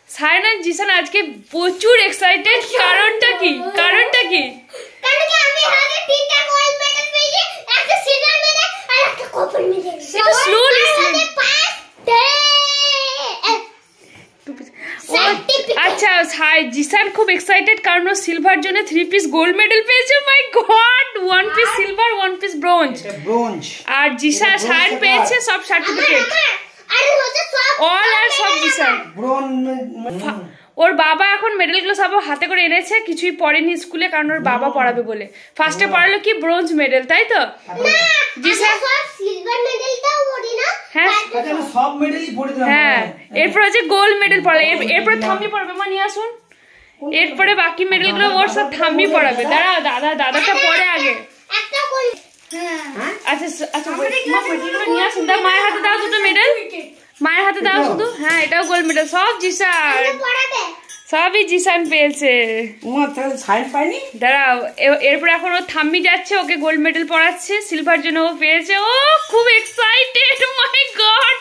সায়ন আর জিসান আজকে প্রচুর এক্সাইটেড। কারণটা কি? কারণটা কি? কারণ কি আমি আগে তিনটা গোল্ড মেডেল পেয়েছি, একটা সিলভার মেডেল আর একটা কপার মেডেল। এটা স্লোলি আচ্ছা, জিসান খুব এক্সাইটেড কারণ ও সিলভার জন্য 3 পিস গোল্ড মেডেল পেয়েছে। My god, 1 piece silver 1 piece bronze. আর জিসান সায়ন পেয়েছে সব সার্টিফিকেট অল আর সব জিসান। ওর বাবা এখন মেডেলগুলো সব হাতে করে এনেছে, কিছুই পড়েনি স্কুলে কারণ ওর বাবা পড়াবে বলে। ফার্স্টে পড়ালো কি ব্রোঞ্জ মেডেল, তাই তো? জিসান সিলভার মেডেলটাও পড়ি না। হ্যাঁ সব মেডেলই পড়ে দিলাম। হ্যাঁ, এরপর আছে গোল্ড মেডেল পড়াবে, এরপর থাম্বি পড়াবে। মা নিয়ে আসুন। এরপরে বাকি মেডেলগুলো ওর সব থাম্বি পড়াবে। দাঁড়াও, দাদাটা পরে আগে। একটা গোল্ড। আচ্ছা আচ্ছা, মা মেডেলগুলো নিয়ে আসুন। দাও, মায়ের হাতে দাও দুটো মেডেল, মায়ের হাতে দাও শুধু। হ্যাঁ, এটাও গোল্ড মেডেল, সব জিসান, সবই জিসান পেয়েছে। দাঁড়াও, এরপর এখন ও থাম্বি যাচ্ছে, ওকে গোল্ড মেডেল পড়াচ্ছে, সিলভার জন্য ও পেয়েছে। ও খুব এক্সাইটেড। মাই গড,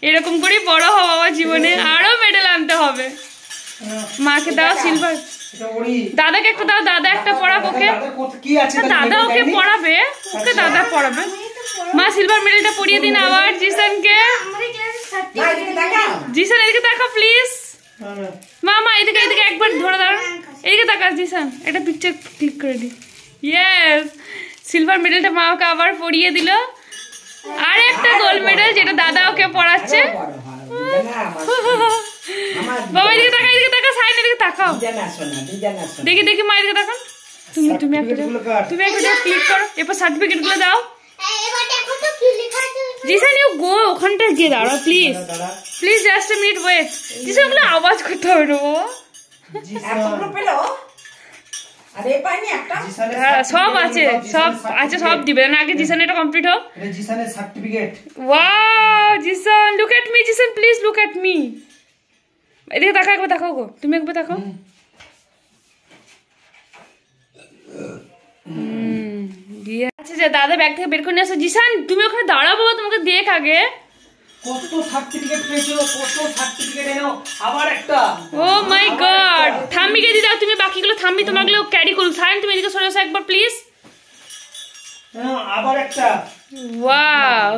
এরকম করে বড় হও বাবা, জীবনে আরো মেডেল আনতে হবে। মাকে দাও সিলভার, দাদাকে একটা দাও, দাদা একটা পড়াব ওকে। দাদা ওকে পড়াবে, ওকে দাদা পড়াবে। মা সিলভার মেডেলটা পরিয়ে দিন আবার জিসানকে। জিসান এদিকে তাকা প্লিজ। মা এদিকে এদিকে একবার ধরে দাঁড়ান, এদিকে তাকা জিসান, একটা পিকচার ক্লিক করে দি। ইয়েস, সিলভার মেডেলটা মা ওকে আবার পরিয়ে দিল। আর একটা গোল্ড মেডেল যেটা দাদা ওকে পড়াচ্ছে। বাবা এদিকে তাকা, এদিকে তাকা, সাইন এদিকে তাকাও। দেখি দেখি মা এদিকে তাকান। তুমি একটা ক্লিক করো, এরপর সার্টিফিকেট গুলো দাও। জিসান ইউ গো, ওখানটা গিয়ে দাঁড়াও please, please just a minute wait. Jisan ওগুলো আওয়াজ করতে হবে না সব আছে, সব আছে, সব দিবে না। আগে জিসান এটা কমপ্লিট হোক। জিসানের certificate. Wow Jisan, look at me Jisan, please look at me. এদিকে তাকাও, একবার তাকাও গো, তুমি একবার তাকাও। আচ্ছা, দাদা ব্যাগ থেকে বের করে নিয়ে আসো। জিসান তুমি ওখানে দাঁড়াও বাবা, তোমাকে দেখ আগে। কত সার্টিফিকেট পেয়েছো, কত সার্টিফিকেট এনো, আবার একটা। ও মাই গড, থাম্বিকে দি দাও তুমি, বাকিগুলো থাম্বি তোমাগুলো ক্যারি করুন। সায়ন তুমি এদিকে সরে আসো একবার প্লিজ। আবার একটা। ওয়াও,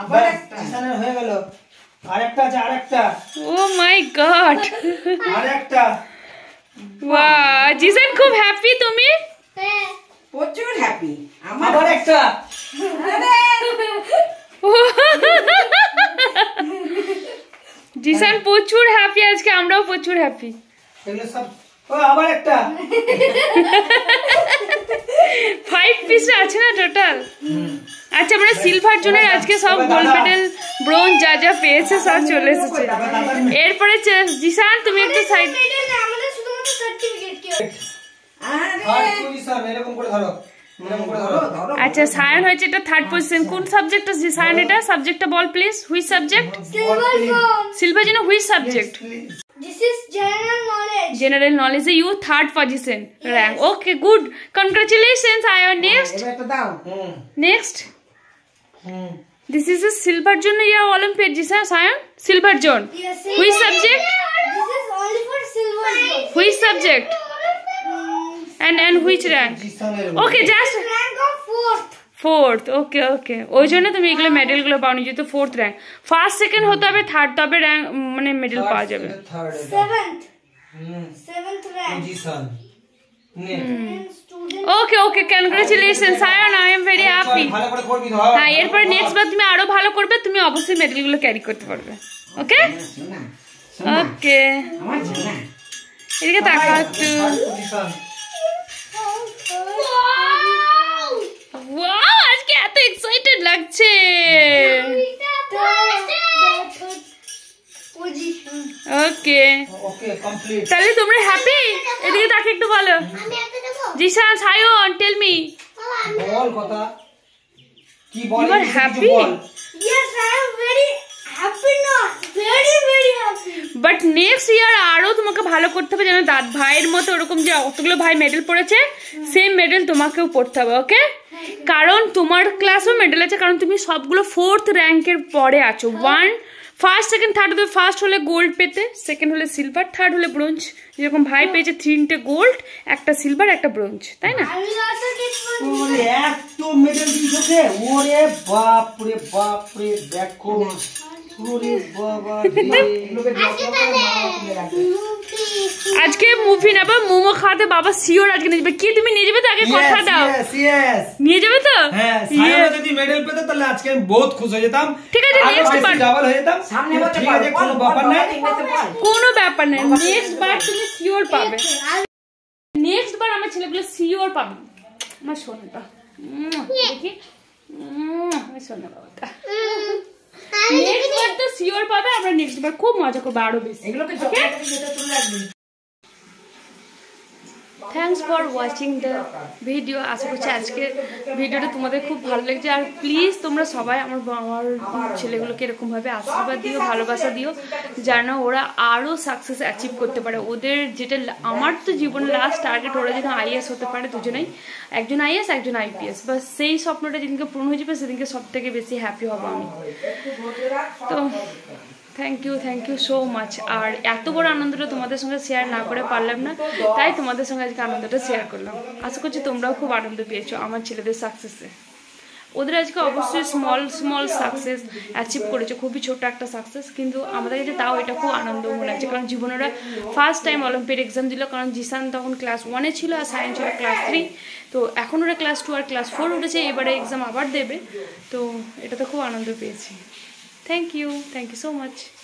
আবার একটা। জিসানের হয়ে গেল। আরেকটা আছে, আরেকটা। ও মাই গড, আরেকটা। ওয়াও, জিসান খুব হ্যাপি তুমি? প্রচুর হ্যাপি। আবার একটা। জিসান প্রচুর হ্যাপি আজকে, আমরাও প্রচুর হ্যাপি। এগুলো সব। ও আবার একটা। 5 পিস আছে না টোটাল। আচ্ছা, আমরা সিলভার জন্য আজকে সব গোল্ড মেডেল ব্রোঞ্জ যা যা পেয়েছে সব চলে এসেছে। এরপরে জিসান তুমি একটু সাইড। আমাদের শুধুমাত্র সার্টিফিকেট কি এরকম করে ধরো। আচ্ছা, সায়ন হয়েছে এটা 3rd পজিশন। কোন সাবজেক্টটা সায়ন? এটা সাবজেক্টটা বল প্লিজ। Which subject? সিলভার জন্য which subject? This is general knowledge. General knowledge. You 3rd position rank. Okay, good. Congratulations, Ayon. Next. Next. This is a silver zone year Olympiad. Sayan? Silver zone. Yes. Which subject? This is only for silver zone. Which subject? And which rank? Okay, just Rank of 4th. 4th. Okay, okay. ওই জন্য তুমি এগুলো medal গুলো পাওনি, যেহেতু 4th rank। 1st 2nd হতে হবে, 3rd তবে rank মানে মেডেল পাওয়া যাবে। 7th rank. Position. Okay, okay. Congratulations, Sayan. I am very happy. ভালো করে করবি ধর। হ্যাঁ, এরপর নেক্সট বার তুমি আরো ভালো করবে, তুমি অবশ্যই মেডেল গুলো ক্যারি করতে পারবে। ওকে ওকে, এদিকে তাকাও একটু। ওয়াও, আজকে এত এক্সাইটেড লাগছে। Okay okay, complete. তাহলে তোমরা হ্যাপি? এদিকে তাকে একটু বলো। Jisan, Sayan, tell me. বল কথা কি বল? You are happy? Yes, I am but next year আরো তোমাকে ভালো করতে হবে, যেন ভাইয়ের মতো ওরকম যে অতগুলো ভাই মেডেল পড়েছে সেম মেডেল তোমাকেও পড়তে হবে, ওকে? কারণ তোমার ক্লাসও মেডেল আছে, কারণ তুমি সবগুলো 4th র্যাঙ্কের পরে আছো। ফার্স্ট সেকেন্ড থার্ড হলে, ফার্স্ট হলে গোল্ড পেতে, সেকেন্ড হলে সিলভার, থার্ড হলে ব্রোঞ্জ। যেরকম ভাই পেয়েছে 3টে গোল্ড, একটা সিলভার, একটা ব্রোঞ্জ, তাই না? ওরে এত মেডেল দিয়েছে, ওরে বাপ রে বাপ রে, দেখো ওরে বাবা আজকে মুভি নেবো, মোমো খাওয়াতে বাবা শিওর আজকে নিয়ে যাবে। কি তুমি নিয়ে যাবে তো? আগে কথা দাও। নিয়ে যাবে তো? হ্যাঁ, সায়না যদি মেডেল পেতো তাহলে আজকে আমি বহুত খুশি হয়ে যেতাম। ঠিক আছে, নেক্সট বার ডাবল হয়ে যেতাম। সামনে বলতে ঠিক আছে, কোনো ব্যাপার নাই, কোনো ব্যাপার নাই। নেক্সট বার তুমি শিওর পাবে, নেক্সট বার আমার ছেলেগুলো শিওর পাবে। আমার সোনাটা দেখি, আমার সোনা বাবাটা নেক্সট বার তো শিওর পাবে। আমরা নেক্সট বার খুব মজা করবো আরো বেশি। Thanks for watching the video. আশা করছি আজকের ভিডিওটা তোমাদের খুব ভালো লেগেছে। আর প্লিজ তোমরা সবাই আমার ছেলেগুলোকে এরকমভাবে আশীর্বাদ দিও, ভালোবাসা দিও, যেন ওরা আরও সাকসেস অ্যাচিভ করতে পারে। ওদের যেটা, আমার তো জীবনের লাস্ট টার্গেট ওরা যেন আইএস হতে পারে, দুজনেই, একজন আইএস একজন আইপিএস। বাস সেই স্বপ্নটা যেদিনকে পূর্ণ হয়ে যাবে সেদিনকে সব থেকে বেশি হ্যাপি হবো আমি। তো থ্যাংক ইউ সো মাচ। আর এত বড় আনন্দটা তোমাদের সঙ্গে শেয়ার না করে পারলাম না, তাই তোমাদের সঙ্গে আজকে আনন্দটা শেয়ার করলাম। আশা করছি তোমরাও খুব আনন্দ পেয়েছো আমার ছেলেদের সাকসেসে। ওদের আজকে অবশ্যই স্মল সাকসেস অ্যাচিভ করেছে, খুবই ছোট একটা সাকসেস, কিন্তু আমাদের কাছে তাও এটা খুব আনন্দ মনে হচ্ছে। কারণ জীবনেরা ফার্স্ট টাইম অলিম্পিয়াড এক্সাম দিল, কারণ জিসান তখন ক্লাস 1-এ ছিল আর সায়েন্স ছিল ক্লাস 3। তো এখন ওরা ক্লাস 2 আর ক্লাস 4 উঠেছে, এবারে এক্সাম আবার দেবে। তো এটা তো খুব আনন্দ পেয়েছি। Thank you so much.